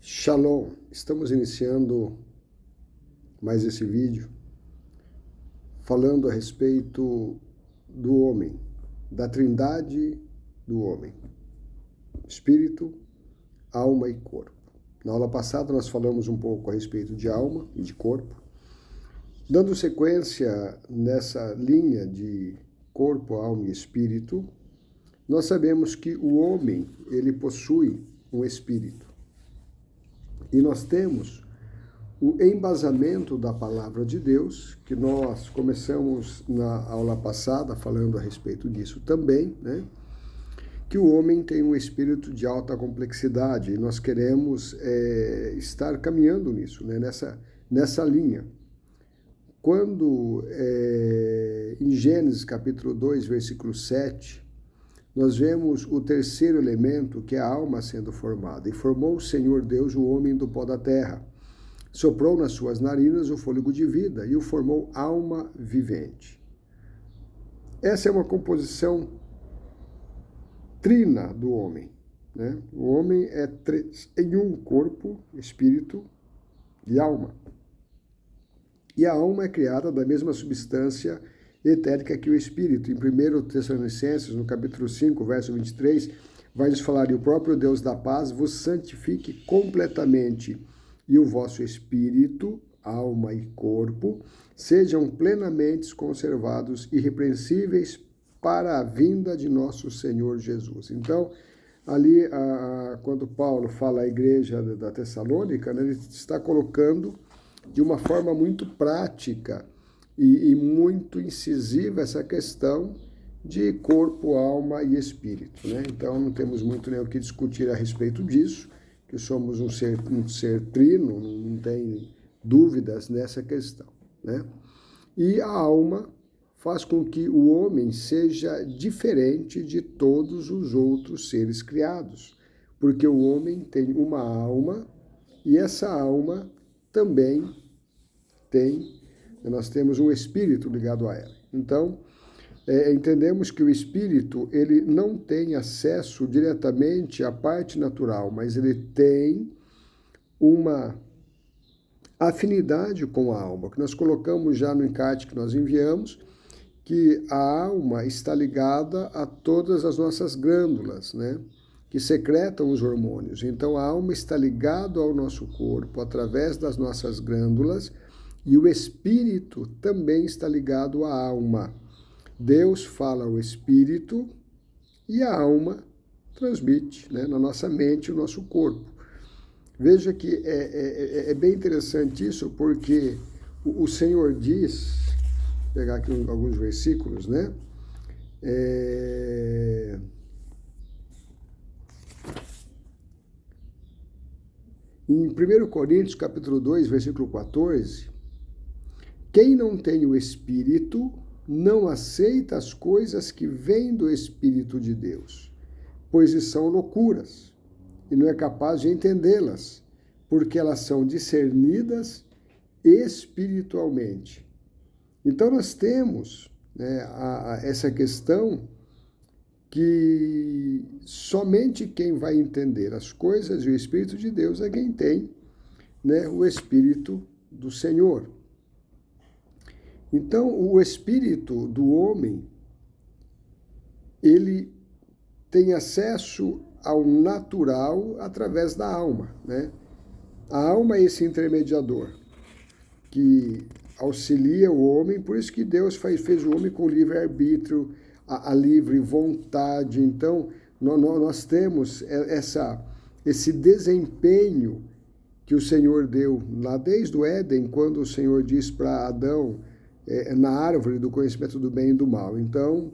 Shalom! Estamos iniciando mais esse vídeo falando a respeito do homem, da trindade do homem, espírito, alma e corpo. Na aula passada nós falamos um pouco a respeito de alma e de corpo. Dando sequência nessa linha de corpo, alma e espírito, nós sabemos que o homem, ele possui um espírito. E nós temos o embasamento da palavra de Deus, que nós começamos na aula passada falando a respeito disso também, né? Que o homem tem um espírito de alta complexidade e nós queremos estar caminhando nisso, né? Nessa linha. Quando em Gênesis capítulo 2, versículo 7, nós vemos o terceiro elemento, que é a alma sendo formada. E formou o Senhor Deus o homem do pó da terra. Soprou nas suas narinas o fôlego de vida e o formou alma vivente. Essa é uma composição trina do homem, né? O homem é em um corpo, espírito e alma. E a alma é criada da mesma substância etérica que o Espírito. Em 1 Tessalonicenses, no capítulo 5, verso 23, vai nos falar: e o próprio Deus da paz vos santifique completamente, e o vosso espírito, alma e corpo sejam plenamente conservados irrepreensíveis para a vinda de nosso Senhor Jesus. Então, ali, quando Paulo fala à igreja da Tessalônica, né, ele está colocando de uma forma muito prática e muito incisiva essa questão de corpo, alma e espírito, né? Então não temos muito nem o que discutir a respeito disso, que somos um ser trino, não tem dúvidas nessa questão, né? E a alma faz com que o homem seja diferente de todos os outros seres criados, porque o homem tem uma alma e essa alma também nós temos um espírito ligado a ela. Então, entendemos que o espírito, ele não tem acesso diretamente à parte natural, mas ele tem uma afinidade com a alma, que nós colocamos já no encarte que nós enviamos, que a alma está ligada a todas as nossas glândulas, né, que secretam os hormônios. Então, a alma está ligada ao nosso corpo através das nossas glândulas, e o espírito também está ligado à alma. Deus fala ao espírito e a alma transmite, né, na nossa mente o nosso corpo. Veja que é bem interessante isso, porque o Senhor diz, vou pegar aqui alguns versículos, né? Em 1 Coríntios, capítulo 2, versículo 14, quem não tem o Espírito não aceita as coisas que vêm do Espírito de Deus, pois são loucuras, e não é capaz de entendê-las, porque elas são discernidas espiritualmente. Então nós temos, né, essa questão que somente quem vai entender as coisas e o Espírito de Deus é quem tem, né, o Espírito do Senhor. Então, o espírito do homem, ele tem acesso ao natural através da alma, né? A alma é esse intermediador que auxilia o homem, por isso que Deus fez o homem com livre-arbítrio, a livre vontade. Então, nós temos esse desempenho que o Senhor deu lá desde o Éden, quando o Senhor diz para Adão, na árvore do conhecimento do bem e do mal. Então,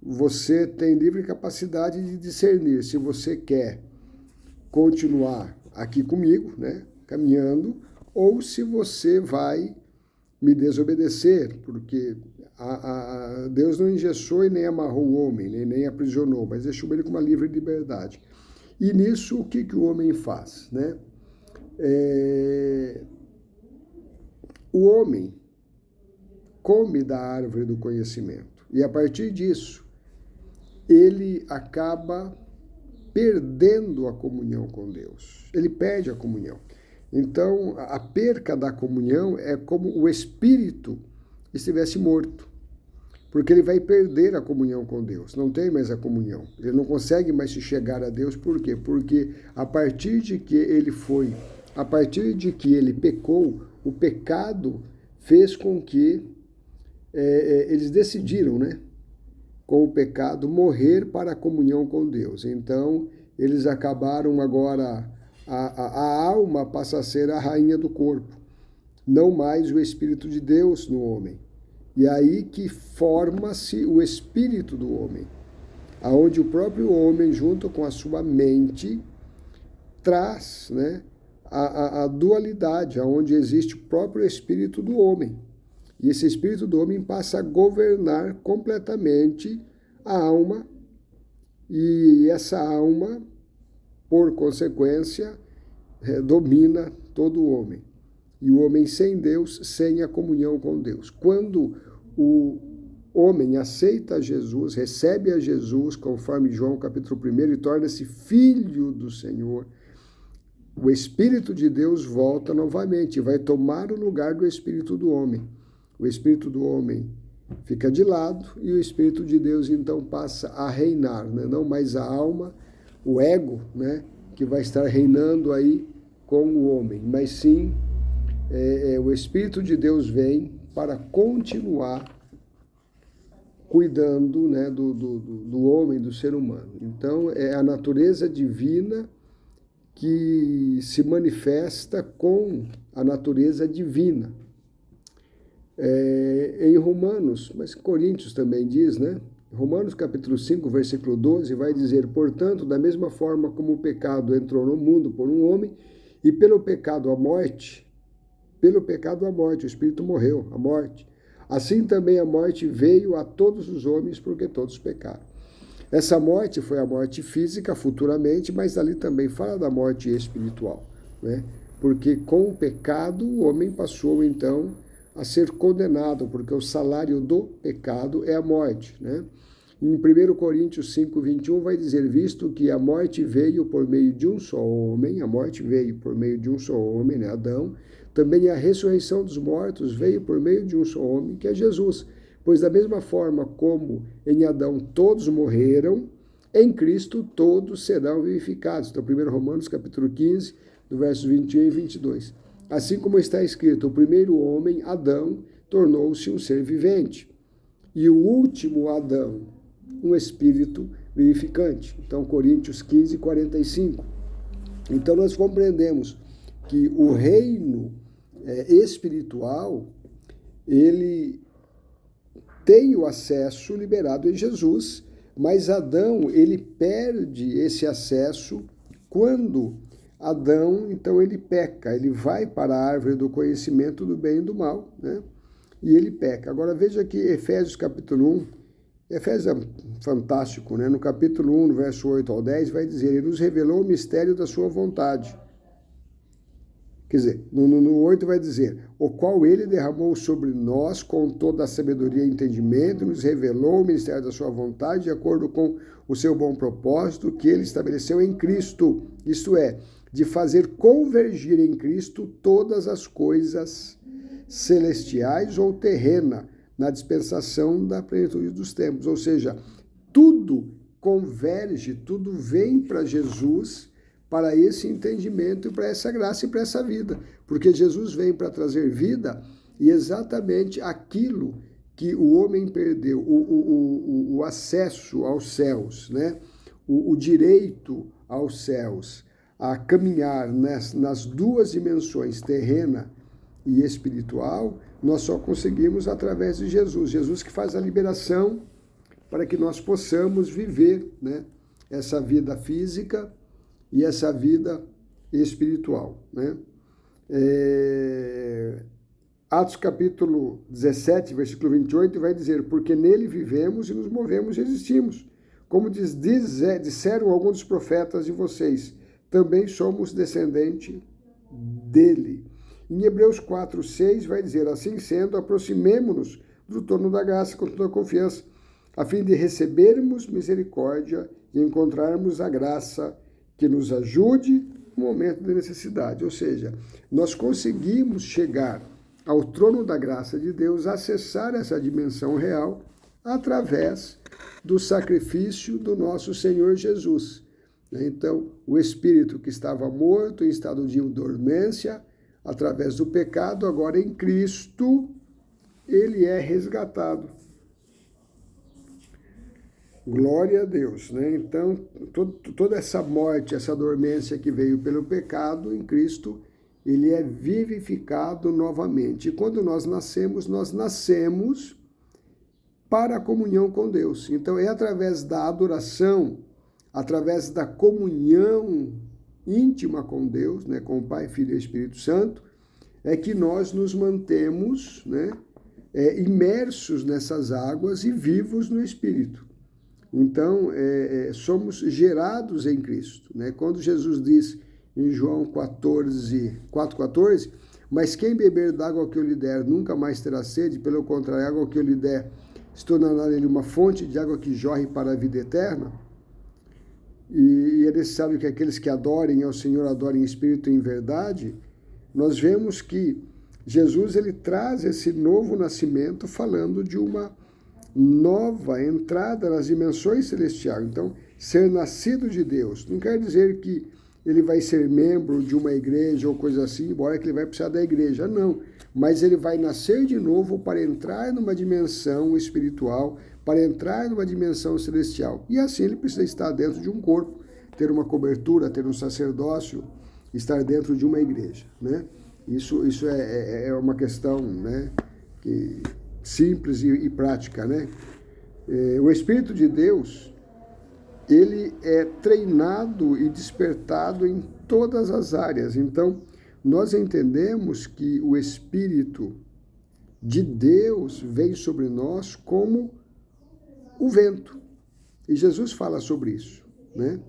você tem livre capacidade de discernir se você quer continuar aqui comigo, né, caminhando, ou se você vai me desobedecer, porque Deus não engessou e nem amarrou o homem, nem aprisionou, mas deixou ele com uma livre liberdade. E nisso, o que o homem faz, né? O homem come da árvore do conhecimento. E a partir disso, ele acaba perdendo a comunhão com Deus. Ele perde a comunhão. Então, a perca da comunhão é como o espírito estivesse morto, porque ele vai perder a comunhão com Deus, não tem mais a comunhão. Ele não consegue mais se chegar a Deus, por quê? Porque a partir de que ele pecou, o pecado fez com que eles decidiram, né, com o pecado, morrer para a comunhão com Deus. Então, eles acabaram agora, a alma passa a ser a rainha do corpo, não mais o Espírito de Deus no homem. E aí que forma-se o espírito do homem, aonde o próprio homem, junto com a sua mente, traz, né, a dualidade, aonde existe o próprio espírito do homem. E esse espírito do homem passa a governar completamente a alma, e essa alma, por consequência, domina todo o homem. E o homem sem Deus, sem a comunhão com Deus. Quando o homem aceita Jesus, recebe a Jesus, conforme João capítulo 1, e torna-se filho do Senhor, o Espírito de Deus volta novamente, vai tomar o lugar do Espírito do homem. O Espírito do homem fica de lado e o Espírito de Deus então passa a reinar, né? Não mais a alma, o ego, né, que vai estar reinando aí com o homem, mas sim o Espírito de Deus vem para continuar cuidando, né, do homem, do ser humano. Então, é a natureza divina que se manifesta com a natureza divina. Em Romanos, mas Coríntios também diz, né? Romanos capítulo 5, versículo 12, vai dizer: portanto, da mesma forma como o pecado entrou no mundo por um homem, e pelo pecado a morte, o Espírito morreu, a morte. Assim também a morte veio a todos os homens, porque todos pecaram. Essa morte foi a morte física, futuramente, mas ali também fala da morte espiritual, né? Porque com o pecado o homem passou, então, a ser condenado, porque o salário do pecado é a morte, né? Em 1 Coríntios 5, 21 vai dizer: visto que a morte veio por meio de um só homem, né, Adão, também a ressurreição dos mortos veio por meio de um só homem, que é Jesus. Pois da mesma forma como em Adão todos morreram, em Cristo todos serão vivificados. Então, 1 Romanos capítulo 15, do verso 21 e 22. Assim como está escrito, o primeiro homem, Adão, tornou-se um ser vivente. E o último Adão, um espírito vivificante. Então, Coríntios 15, 45. Então, nós compreendemos que o reino espiritual, ele tem o acesso liberado em Jesus, mas Adão, ele perde esse acesso quando Adão, então, ele peca, ele vai para a árvore do conhecimento do bem e do mal, né? E ele peca. Agora, veja aqui Efésios capítulo 1, Efésios é fantástico, né? No capítulo 1, no verso 8 ao 10, vai dizer: ele nos revelou o mistério da sua vontade. Quer dizer, no 8 vai dizer: o qual ele derramou sobre nós com toda a sabedoria e entendimento, nos revelou o mistério da sua vontade, de acordo com o seu bom propósito, que ele estabeleceu em Cristo, isto é, de fazer convergir em Cristo todas as coisas celestiais ou terrenas, na dispensação da plenitude dos tempos. Ou seja, tudo converge, tudo vem para Jesus, para esse entendimento, e para essa graça e para essa vida. Porque Jesus vem para trazer vida, e exatamente aquilo que o homem perdeu, o acesso aos céus, né? O direito aos céus, a caminhar nas duas dimensões, terrena e espiritual, nós só conseguimos através de Jesus. Jesus que faz a liberação para que nós possamos viver, né, essa vida física e essa vida espiritual, né? Atos capítulo 17, versículo 28, vai dizer: porque nele vivemos e nos movemos e existimos. Como disseram alguns dos profetas de vocês, também somos descendente dele. Em Hebreus 4, 6 vai dizer: assim sendo, aproximemo-nos do trono da graça com toda a confiança, a fim de recebermos misericórdia de encontrarmos a graça que nos ajude no momento de necessidade. Ou seja, nós conseguimos chegar ao trono da graça de Deus, acessar essa dimensão real através do sacrifício do nosso Senhor Jesus. Então, o espírito que estava morto em estado de dormência, através do pecado, agora em Cristo, ele é resgatado. Glória a Deus, né? Então, toda essa morte, essa dormência que veio pelo pecado, em Cristo, ele é vivificado novamente. E quando nós nascemos para a comunhão com Deus. Então, é através da adoração, através da comunhão íntima com Deus, né, com o Pai, Filho e Espírito Santo, é que nós nos mantemos, né, imersos nessas águas e vivos no Espírito. Então, somos gerados em Cristo, né? Quando Jesus diz em João 4,14, mas quem beber da água que eu lhe der nunca mais terá sede, pelo contrário, a água que eu lhe der se tornará nele uma fonte de água que jorre para a vida eterna. E é necessário que aqueles que adorem ao Senhor adorem em espírito e em verdade. Nós vemos que Jesus ele traz esse novo nascimento falando de uma nova entrada nas dimensões celestiais. Então, ser nascido de Deus não quer dizer que ele vai ser membro de uma igreja ou coisa assim, embora que ele vai precisar da igreja, não. Mas ele vai nascer de novo para entrar numa dimensão espiritual, para entrar numa dimensão celestial. E assim ele precisa estar dentro de um corpo, ter uma cobertura, ter um sacerdócio, estar dentro de uma igreja, né? Isso é uma questão, né, simples e prática, né? O Espírito de Deus, ele é treinado e despertado em todas as áreas. Então, nós entendemos que o Espírito de Deus vem sobre nós como o vento. E Jesus fala sobre isso, né?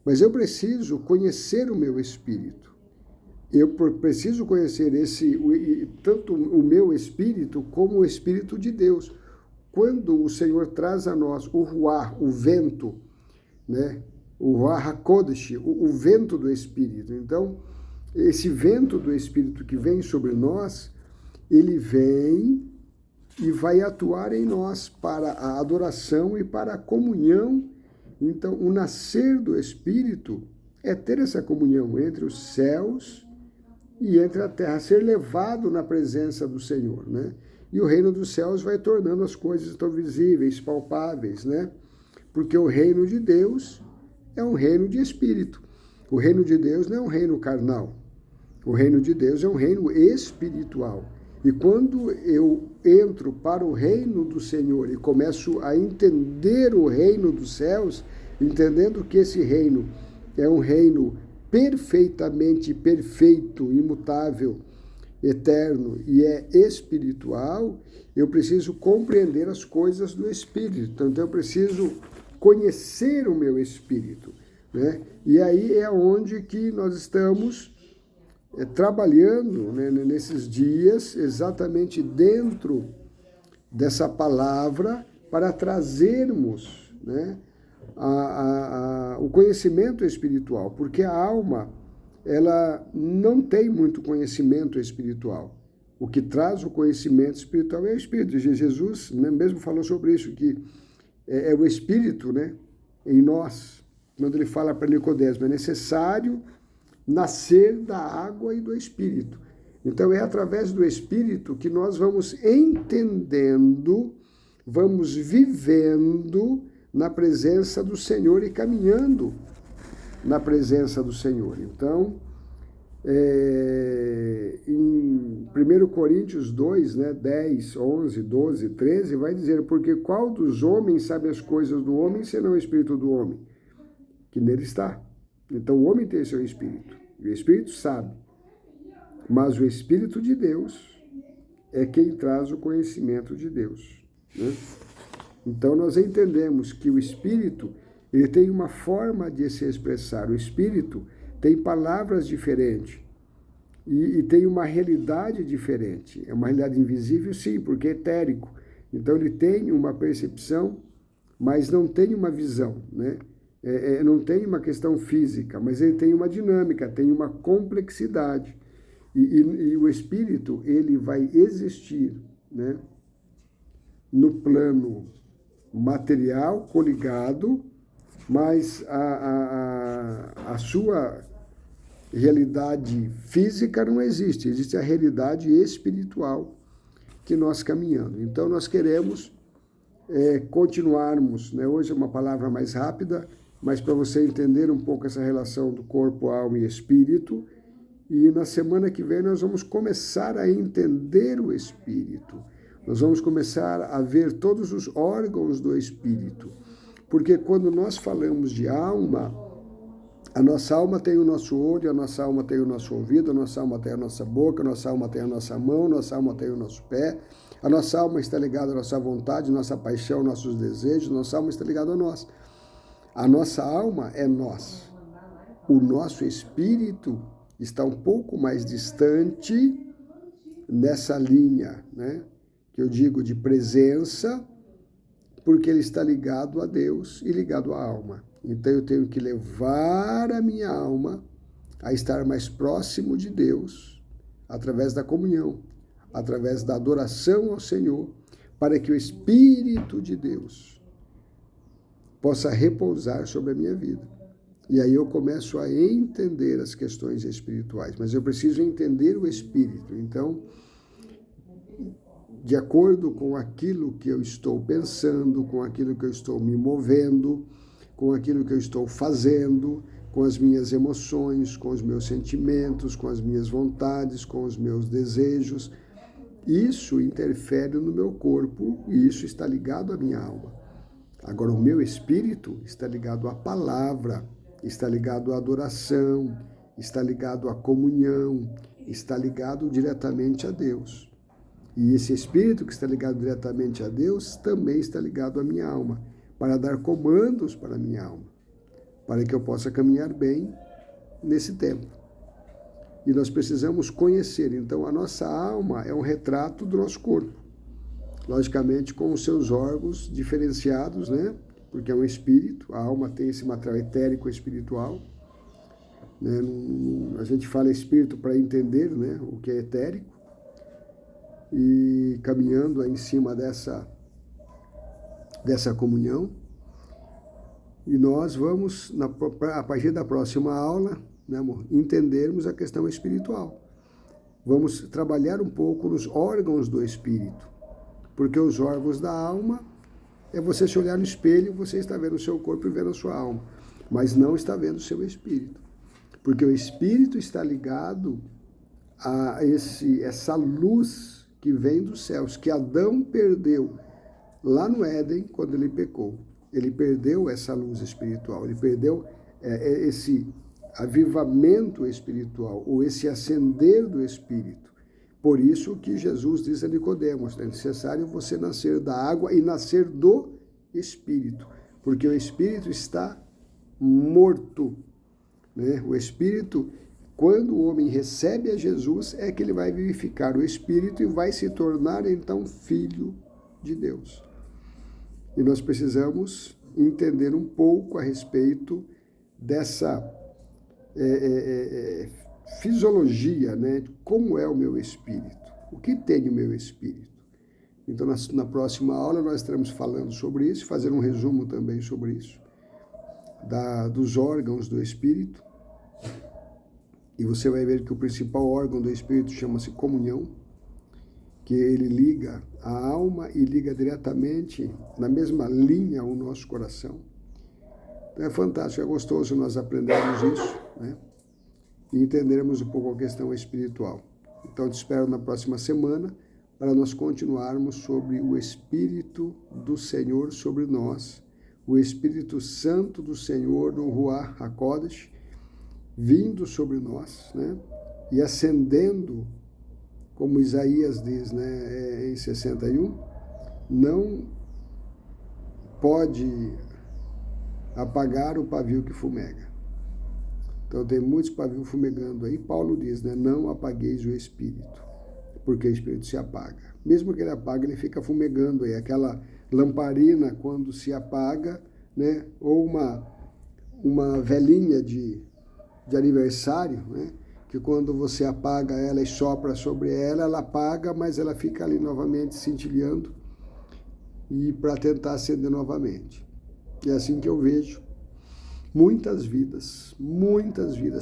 Mas eu preciso conhecer o meu espírito. Eu preciso conhecer tanto o meu espírito como o Espírito de Deus. Quando o Senhor traz a nós o ruach, o vento, né? O ruach HaKodesh, o vento do Espírito. Então, esse vento do Espírito que vem sobre nós, ele vem e vai atuar em nós para a adoração e para a comunhão. Então, o nascer do Espírito é ter essa comunhão entre os céus e entre a terra, ser levado na presença do Senhor, né? E o reino dos céus vai tornando as coisas tão visíveis, palpáveis, né? Porque o reino de Deus é um reino de espírito. O reino de Deus não é um reino carnal. O reino de Deus é um reino espiritual. E quando eu entro para o reino do Senhor e começo a entender o reino dos céus, entendendo que esse reino é um reino perfeitamente perfeito, imutável, eterno e é espiritual, eu preciso compreender as coisas do Espírito. Então, eu preciso conhecer o meu Espírito, né? E aí é onde que nós estamos trabalhando, né, nesses dias, exatamente dentro dessa palavra, para trazermos, né, o conhecimento espiritual, porque a alma, ela não tem muito conhecimento espiritual. O que traz o conhecimento espiritual é o Espírito. Jesus, né, mesmo falou sobre isso, que é o Espírito, né, em nós. Quando ele fala para Nicodemo, é necessário nascer da água e do Espírito. Então, é através do Espírito que nós vamos entendendo, vamos vivendo na presença do Senhor e caminhando na presença do Senhor. Então, em 1 Coríntios 2, né, 10, 11, 12, 13, vai dizer, porque qual dos homens sabe as coisas do homem, senão o Espírito do homem, que nele está. Então, o homem tem seu Espírito, e o Espírito sabe, mas o Espírito de Deus é quem traz o conhecimento de Deus, né? Então, nós entendemos que o Espírito, ele tem uma forma de se expressar. O Espírito tem palavras diferentes e tem uma realidade diferente. É uma realidade invisível, sim, porque é etérico. Então, ele tem uma percepção, mas não tem uma visão, né? não tem uma questão física, mas ele tem uma dinâmica, tem uma complexidade. E o espírito, ele vai existir, né, no plano material, coligado, mas a sua realidade física não existe, existe a realidade espiritual que nós caminhamos. Então, nós queremos continuarmos, né? Hoje é uma palavra mais rápida, mas para você entender um pouco essa relação do corpo, alma e espírito. E na semana que vem nós vamos começar a entender o espírito. Nós vamos começar a ver todos os órgãos do espírito. Porque quando nós falamos de alma, a nossa alma tem o nosso olho, a nossa alma tem o nosso ouvido, a nossa alma tem a nossa boca, a nossa alma tem a nossa mão, a nossa alma tem o nosso pé. A nossa alma está ligada à nossa vontade, nossa paixão, nossos desejos, nossa alma está ligada a nós. A nossa alma é nós. O nosso espírito está um pouco mais distante nessa linha, né, que eu digo de presença, porque ele está ligado a Deus e ligado à alma. Então eu tenho que levar a minha alma a estar mais próximo de Deus, através da comunhão, através da adoração ao Senhor, para que o Espírito de Deus possa repousar sobre a minha vida. E aí eu começo a entender as questões espirituais, mas eu preciso entender o espírito. Então, de acordo com aquilo que eu estou pensando, com aquilo que eu estou me movendo, com aquilo que eu estou fazendo, com as minhas emoções, com os meus sentimentos, com as minhas vontades, com os meus desejos, isso interfere no meu corpo e isso está ligado à minha alma. Agora, o meu espírito está ligado à palavra, está ligado à adoração, está ligado à comunhão, está ligado diretamente a Deus. E esse espírito que está ligado diretamente a Deus também está ligado à minha alma, para dar comandos para a minha alma, para que eu possa caminhar bem nesse tempo. E nós precisamos conhecer. Então, a nossa alma é um retrato do nosso corpo. Logicamente, com os seus órgãos diferenciados, né? Porque é um espírito, a alma tem esse material etérico espiritual. Né? A gente fala espírito para entender, né, o que é etérico. E caminhando em cima dessa comunhão. E nós vamos, a partir da próxima aula, né, amor, entendermos a questão espiritual. Vamos trabalhar um pouco nos órgãos do espírito. Porque os órgãos da alma é você se olhar no espelho, você está vendo o seu corpo e vendo a sua alma, mas não está vendo o seu espírito. Porque o espírito está ligado a essa luz que vem dos céus, que Adão perdeu lá no Éden, quando ele pecou. Ele perdeu essa luz espiritual, ele perdeu esse avivamento espiritual, ou esse acender do espírito. Por isso que Jesus diz a Nicodemos, é necessário você nascer da água e nascer do Espírito, porque o Espírito está morto. Né? O Espírito, quando o homem recebe a Jesus, é que ele vai vivificar o Espírito e vai se tornar, então, filho de Deus. E nós precisamos entender um pouco a respeito dessa fisiologia, né? Como é o meu espírito? O que tem o meu espírito? Então, na próxima aula, nós estaremos falando sobre isso, fazendo um resumo também sobre isso, dos órgãos do espírito. E você vai ver que o principal órgão do espírito chama-se comunhão, que ele liga a alma e liga diretamente, na mesma linha, ao nosso coração. Então, é fantástico, é gostoso nós aprendermos isso, né? E entendermos um pouco a questão espiritual. Então, te espero na próxima semana para nós continuarmos sobre o Espírito do Senhor sobre nós, o Espírito Santo do Senhor, do Ruach HaKodesh, vindo sobre nós, né? E ascendendo, como Isaías diz, né, em 61, não pode apagar o pavio que fumega. Então, tem muitos pavios fumegando aí. Paulo diz, né? Não apagueis o Espírito, porque o Espírito se apaga. Mesmo que ele apague, ele fica fumegando aí. Aquela lamparina, quando se apaga, né? Ou uma velinha de aniversário, né? Que quando você apaga ela e sopra sobre ela, ela apaga, mas ela fica ali novamente cintilhando e para tentar acender novamente. É assim que eu vejo. Muitas vidas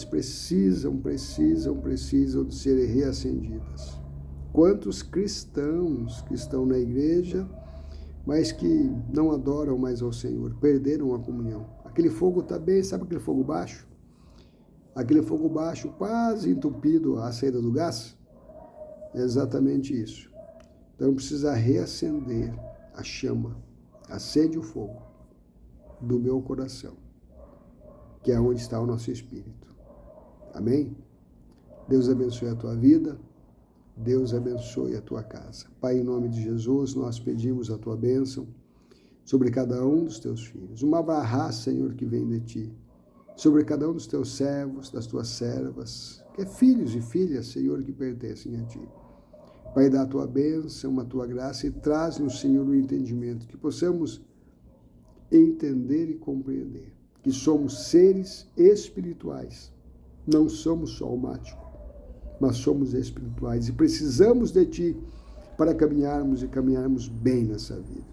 precisam de serem reacendidas. Quantos cristãos que estão na igreja, mas que não adoram mais ao Senhor, perderam a comunhão. Aquele fogo está bem, sabe aquele fogo baixo? Aquele fogo baixo quase entupido a saída do gás? É exatamente isso. Então precisa reacender a chama, acende o fogo do meu coração, que é onde está o nosso espírito. Amém? Deus abençoe a tua vida, Deus abençoe a tua casa. Pai, em nome de Jesus, nós pedimos a tua bênção sobre cada um dos teus filhos. Uma barra, Senhor, que vem de ti, sobre cada um dos teus servos, das tuas servas, que é filhos e filhas, Senhor, que pertencem a ti. Pai, dá a tua bênção, a tua graça e traz-nos, Senhor, o entendimento, que possamos entender e compreender que somos seres espirituais, não somos só almáticos, mas somos espirituais e precisamos de ti para caminharmos bem nessa vida.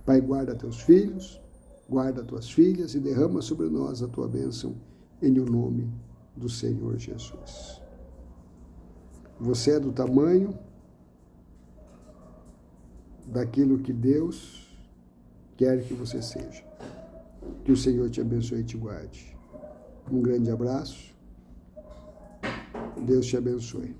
Pai, guarda teus filhos, guarda tuas filhas e derrama sobre nós a tua bênção em o nome do Senhor Jesus. Você é do tamanho daquilo que Deus quer que você seja. Que o Senhor te abençoe e te guarde. Um grande abraço. Deus te abençoe.